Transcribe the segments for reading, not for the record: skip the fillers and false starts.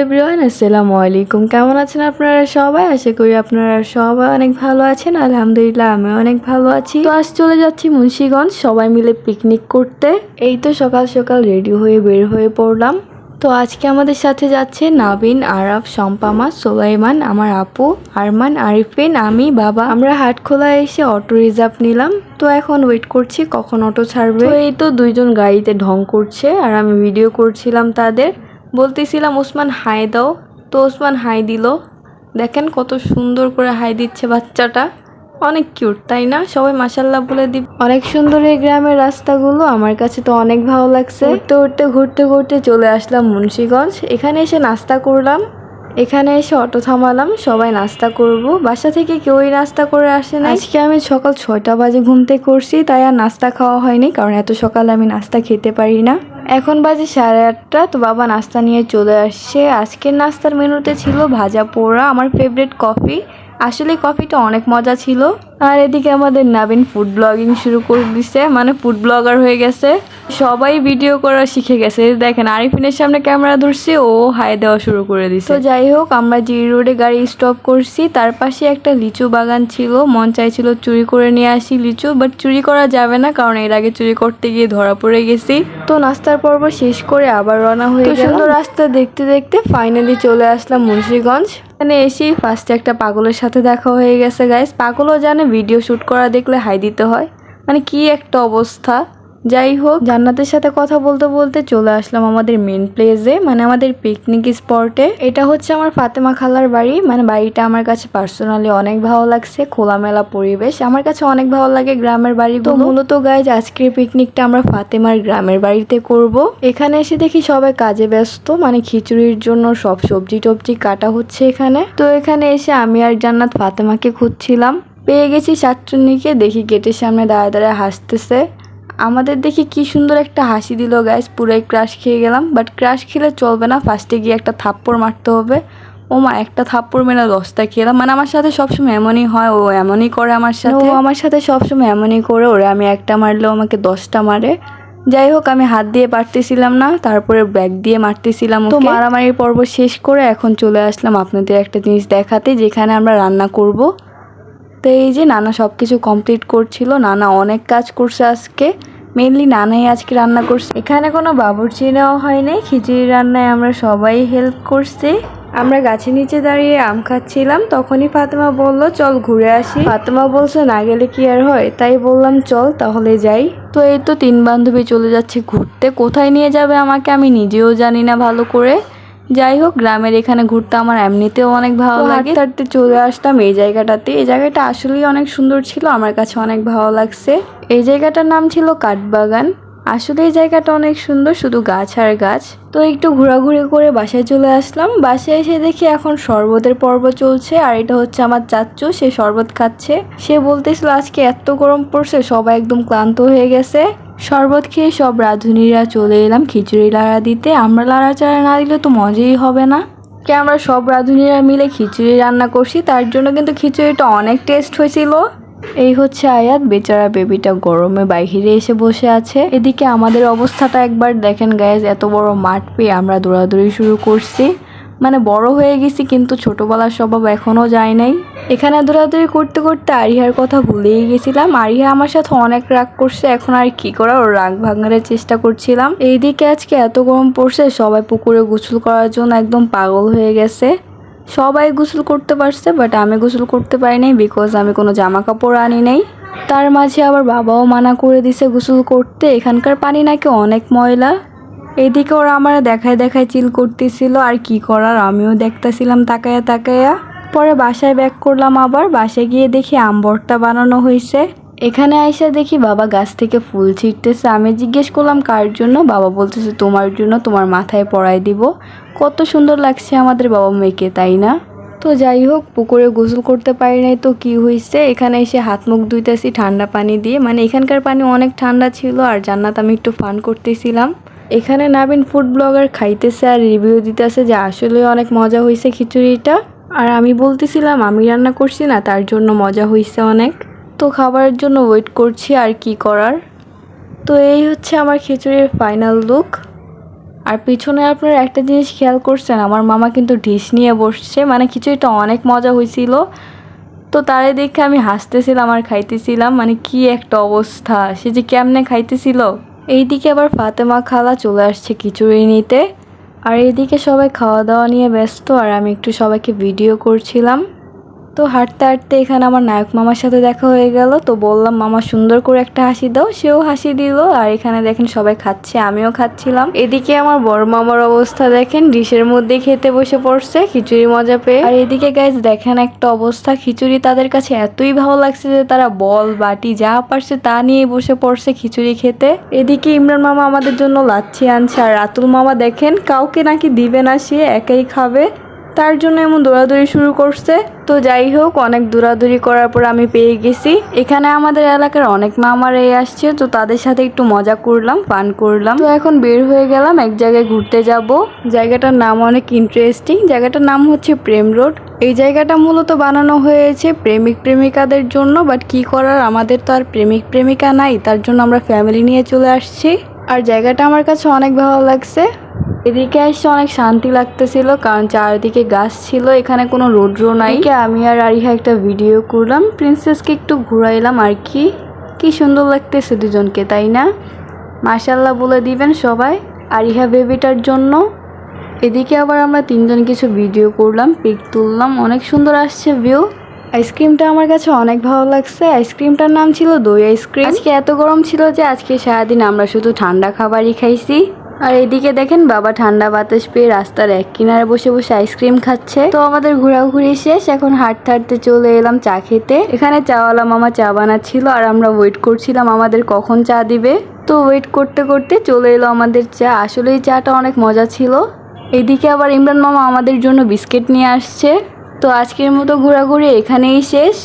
Everyone, আসসালামু আলাইকুম। কেমন আছেন আপনারা সবাই? আশা করি আপনারা সবাই অনেক ভালো আছেন। আলহামদুলিল্লাহ আমি অনেক ভালো আছি। তো আজ চলে যাচ্ছি মুন্সিগঞ্জ সবাই মিলে পিকনিক করতে। এই তো সকাল সকাল রেডি হয়ে বের হয়ে পড়লাম। তো আজকে আমাদের সাথে যাচ্ছে নাবিন, আরাফ, সম্পামা, সোলাইমান, আমার আপু, আরমান, আরিফিন, আমি, বাবা। আমরা হাটখোলায় এসে অটো রিজার্ভ নিলাম। তো এখন ওয়েট করছি কখন অটো ছাড়বে। তো এই তো দুইজন গাড়িতে ঢং করছে আর আমি ভিডিও করছিলাম তাদের। বলতেছিলাম ওসমান হাই দাও, তো ওসমান হাই দিল। দেখেন কত সুন্দর করে হাই দিচ্ছে বাচ্চাটা, অনেক কিউট তাই না? সবাই মাশাল্লাহ বলে দিব। অনেক সুন্দর এই গ্রামের রাস্তাগুলো, আমার কাছে তো অনেক ভালো লাগছে। উঠতে উঠতে ঘুরতে ঘুরতে চলে আসলাম মুন্সিগঞ্জ। এখানে এসে নাস্তা করলাম, এখানে এসে অটো থামালাম, সবাই নাস্তা করব। বাসা থেকে কেউই নাস্তা করে আসে না। আজকে আমি সকাল 6টা বাজে ঘুম থেকে করছি, তাই আর নাস্তা খাওয়া হয়নি, কারণ এত সকালে আমি নাস্তা খেতে পারি না। এখন বাজে 8:30। তো বাবা নাস্তা নিয়ে চলে আসছে। আজকের নাস্তার মেনুতে ছিল ভাজা পোড়া, আমার ফেভারিট কফি। আসলে কফিটা অনেক মজা ছিল। আর এদিকে আমাদের নাবিন ফুড ব্লগিং শুরু করে দিছে, মানে ফুড ব্লগার হয়ে গেছে। সবাই ভিডিও করা শিখে গেছে। দেখেন আরিফিনের সামনে ক্যামেরা ধরছে, ও হাই দেওয়া শুরু করে দিছে। তো যাই হোক, আমরা যে রোডে গাড়ি স্টপ করছি তার পাশে একটা লিচু বাগান ছিল। মন চাইছিল চুরি করে নিয়ে আসি লিচু, বাট চুরি করা যাবে না, কারণ এর আগে চুরি করতে গিয়ে ধরা পড়ে গেছি। তো নাস্তার পর্ব শেষ করে আবার রওনা হয়ে গেলাম। সুন্দর রাস্তা দেখতে দেখতে ফাইনালি চলে আসলাম মুন্সিগঞ্জ। এখানে এসেই ফার্স্টে একটা পাগলের সাথে দেখা হয়ে গেছে গাইস। পাগলও জানে ভিডিও শুট করা দেখলে হাই দিতে হয়, মানে কি একটা অবস্থা। যাই হোক, জান্নাতের সাথে কথা বলতে বলতে চলে আসলাম আমাদের মেন প্লেসে, মানে আমাদের পিকনিক স্পটে। এটা হচ্ছে আমার ফাতেমা খালার বাড়ি, মানে বাড়িটা আমার কাছে পার্সোনালি অনেক ভালো লাগছে। খোলামেলা পরিবেশ, আমার কাছে অনেক ভালো লাগে গ্রামের বাড়ি। তো মূলত গাইজ আজকের পিকনিকটা আমরা ফাতেমার গ্রামের বাড়িতে করব। এখানে এসে দেখি সবাই কাজে ব্যস্ত, মানে খিচুড়ির জন্য সব সবজি টবজি কাটা হচ্ছে এখানে। তো এখানে এসে আমি আর জান্নাত ফাতেমাকে খুঁজছিলাম, পেয়ে গেছি শাকচুন্নিকে। দেখি গেটের সামনে দাঁড়ায় দাঁড়ায় হাসতেছে। আমাদের দেখি কি সুন্দর একটা হাসি দিল গাইস, পুরাই ক্রাশ খেয়ে গেলাম। বাট ক্রাশ খেলে চলবে না, ফার্স্টে গিয়ে একটা থাপ্পড় মারতে হবে। ও মা, একটা থাপ্পড় মেরে 10টা খেলাম। মানে আমার সাথে সবসময় এমনই হয়, ও এমনই করে আমার সাথে। ও আমার সাথে সবসময় এমনই করে, ওরে আমি একটা মারলেও আমাকে 10টা মারে। যাই হোক, আমি হাত দিয়ে পারতেছিলাম না, তারপরে ব্যাগ দিয়ে মারতেছিলাম। তো মারামারির পর্ব শেষ করে এখন চলে আসলাম আপনাদের একটা জিনিস দেখাতে, যেখানে আমরা রান্না করব। তো এই যে নানা সব কিছু কমপ্লিট করছিল। নানা অনেক কাজ করছে আজকে, মেনলি নানাই আজকে রান্না করছে। এখানে কোনো বাবুর্চি নেওয়া হয়নি, খিচুড়ি রান্নায় আমরা সবাই হেল্প করছি। আমরা গাছের নিচে দাঁড়িয়ে আম খাচ্ছিলাম, তখনই ফাতেমা বলল চল ঘুরে আসি। ফাতেমা বলছে না গেলে কি আর হয়, তাই বললাম চল তাহলে যাই। তো এই তো 3 বান্ধবী চলে যাচ্ছে ঘুরতে। কোথায় নিয়ে যাবে আমাকে আমি নিজেও জানি না ভালো করে। যাই হোক, গ্রামের এখানে ঘুরতে আমার এমনিতেও অনেক ভালো লাগে। হাঁটতে চলে আসলাম এই জায়গাটাতে। এই জায়গাটা আসলেই অনেক সুন্দর ছিল, আমার কাছে অনেক ভালো লাগছে। এই জায়গাটার নাম ছিল কাঠবাগান। আসলে এই জায়গাটা অনেক সুন্দর, শুধু গাছ আর গাছ। তো একটু ঘোরাঘুরি করে বাসায় চলে আসলাম। বাসায় এসে দেখি এখন শরবতের পর্ব চলছে, আর এটা হচ্ছে আমার চাচ্চু, সে শরবত খাচ্ছে। সে বলতেছিল আজকে এত গরম পড়ছে, সবাই একদম ক্লান্ত হয়ে গেছে। শরবত খেয়ে সব রাঁধুনিরা চলে এলাম খিচুড়ি লাড়া দিতে। আমরা লাড়াচাড়া না দিলে তো মজাই হবে না। আমরা সব রাঁধুনিরা মিলে খিচুড়ি রান্না করছি, তার জন্য কিন্তু খিচুড়িটা অনেক টেস্ট হয়েছিল। এই হচ্ছে আয়াত, বেচারা বেবিটা গরমে বাইরে এসে বসে আছে। এদিকে আমাদের অবস্থাটা একবার দেখেন গাইজ, এত বড় মাঠ পেয়ে আমরা দৌড়াদৌড়ি শুরু করছি। মানে বড় হয়ে গেছি কিন্তু ছোটবেলার স্বভাব এখনো যায় নাই। এখানে দৌড়াদৌড়ি করতে করতে আরিহার কথা ভুলেই গেছিলাম। আরিহা আমার সাথে অনেক রাগ করছে, এখন আর কি করার, ওর রাগ ভাঙানোর চেষ্টা করছিলাম। এইদিকে আজকে এত গরম পড়ছে, সবাই পুকুরে গোসল করার জন্য একদম পাগল হয়ে গেছে। সবাই গোসল করতে পারছে, বাট আমি গোসল করতে পারি নাই, বিকজ আমি কোনো জামা কাপড় আনি নাই। তার মাঝে আবার বাবাও মানা করে দিছে গোসল করতে, এখানকার পানি নাকি অনেক ময়লা। এদিকে ওরা আমার দেখায় দেখায় চিল করতেছিল, আর কি করার আমিও দেখতেছিলাম তাকায়া তাকায়া। পরে বাসায় ব্যাক করলাম, আবার বাসায় গিয়ে দেখি আম ভর্তা বানানো হয়েছে। এখানে আইসা দেখি বাবা গাছ থেকে ফুল ছিঁড়তেছে। আমি জিজ্ঞেস করলাম কার জন্য, বাবা বলতেছে তোমার জন্য, তোমার মাথায় পরাই দিব। কত সুন্দর লাগছে আমাদের বাবা মেয়েকে, তাই না? তো যাই হোক, পুকুরে গোসল করতে পারি নাই তো কি হয়েছে, এখানে এসে হাত মুখ ধুইতেছি ঠান্ডা পানি দিয়ে। মানে এখানকার পানি অনেক ঠান্ডা ছিল, আর জান্নাত আমি একটু ফান করতেছিলাম। এখানে নাবিন ফুড ব্লগার খাইতেছে আর রিভিউ দিতেছে যে আসলে অনেক মজা হয়েছে খিচুড়িটা। আর আমি বলতেছিলাম আমি রান্না করছি না, তার জন্য মজা হয়েছে অনেক। তো খাবারের জন্য ওয়েট করছি, আর কি করার। তো এই হচ্ছে আমার খিচুড়ির ফাইনাল লুক। আর পিছনে আপনারা একটা জিনিস খেয়াল করছেন, আমার মামা কিন্তু ডিশ নিয়ে বসছে, মানে খিচুড়িটা অনেক মজা হয়েছিল। তো তারে দেখে আমি হাসতেছিলাম আর খাইতেছিলাম, মানে কি একটা অবস্থা, সে যে কেমনে খাইতেছিল। এইদিকে আবার ফাতেমা খালা চলে আসছে খিচুড়ি নিতে, আর এইদিকে সবাই খাওয়া দাওয়া নিয়ে ব্যস্ত, আর আমি একটু সবাইকে ভিডিও করছিলাম। তো হাঁটতে হাঁটতে এখানে আমার নায়ক মামার সাথে দেখা হয়ে গেল। তো বললাম মামা সুন্দর করে একটা হাসি দাও, সেও হাসি দিল। আর এখানে দেখেন সবাই খাচ্ছে, আমিও খাচ্ছিলাম। এদিকে আমার বড় মামার অবস্থা দেখেন, ডিশের মধ্যে খেতে বসে পড়ছে খিচুড়ি মজা পেয়ে। আর এদিকে গাইজ দেখেন একটা অবস্থা, খিচুড়ি তাদের কাছে এতই ভালো লাগছে যে তারা বল বাটি যা পারছে তা নিয়ে বসে পড়ছে খিচুড়ি খেতে। এদিকে ইমরান মামা আমাদের জন্য লাচ্ছি আনছে, আর রাতুল মামা দেখেন কাউকে নাকি দিবে না, সে একাই খাবে, তার জন্য এমন দৌড়াদৌড়ি শুরু করছে। তো যাই হোক, অনেক দৌড়াদৌড়ি করার পর আমি পেয়ে গেছি। এখানে আমাদের এলাকার অনেক মামারাই আসছে, তো তাদের সাথে একটু মজা করলাম, পান করলাম। তো এখন বের হয়ে গেলাম এক জায়গায় ঘুরতে যাব। জায়গাটার নাম অনেক ইন্টারেস্টিং, জায়গাটার নাম হচ্ছে প্রেম রোড। এই জায়গাটা মূলত বানানো হয়েছে প্রেমিক প্রেমিকাদের জন্য, বাট কি করার, আমাদের তো আর প্রেমিক প্রেমিকা নাই, তার জন্য আমরা ফ্যামিলি নিয়ে চলে আসছি। আর জায়গাটা আমার কাছে অনেক ভালো লাগছে। এদিকে এসে অনেক শান্তি লাগতেছিল, কারণ চারিদিকে গাছ ছিল, এখানে কোনো রৌদ্র নাই। আমি আর আরিহা একটা ভিডিও করলাম, প্রিন্সেসকে একটু ঘুরাইলাম আর কি সুন্দর লাগতেছে দুজনকে, তাই না? মাশাল্লাহ বলে দিবেন সবাই আরিহা বেবিটার জন্য। এদিকে আবার আমরা তিনজন কিছু ভিডিও করলাম, পিক তুললাম, অনেক সুন্দর আসছে ভিউ। আইসক্রিমটা আমার কাছে অনেক ভালো লাগছে, আইসক্রিমটার নাম ছিল দই আইসক্রিম। আজকে এত গরম ছিল যে আজকে সারাদিন আমরা শুধু ঠান্ডা খাবারই খাইছি। আর এদিকে দেখেন বাবা ঠান্ডা বাতাস পেয়ে রাস্তার এক কিনারে বসে বসে আইসক্রিম খাচ্ছে। তো আমাদের ঘোরাঘুরি শেষ, এখন হাঁটতে হাঁটতে চলে এলাম চা খেতে। এখানে চাওয়ালা মামা চা বানাচ্ছিল, আর আমরা ওয়েট করছিলাম আমাদের কখন চা দিবে। তো ওয়েট করতে করতে চলে এলো আমাদের চা, আসলে এই চাটা অনেক মজা ছিল। এদিকে আবার ইমরান মামা আমাদের জন্য বিস্কিট নিয়ে আসছে। তো আজকের মতো ঘোরাঘুরি এখানেই শেষ।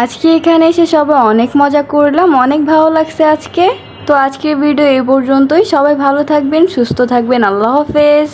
আজকে এখানে এসে সবাই অনেক মজা করলাম, অনেক ভালো লাগছে আজকে। তো আজকের ভিডিও এই পর্যন্তই, সবাই ভালো থাকবেন, সুস্থ থাকবেন, আল্লাহ হাফেজ।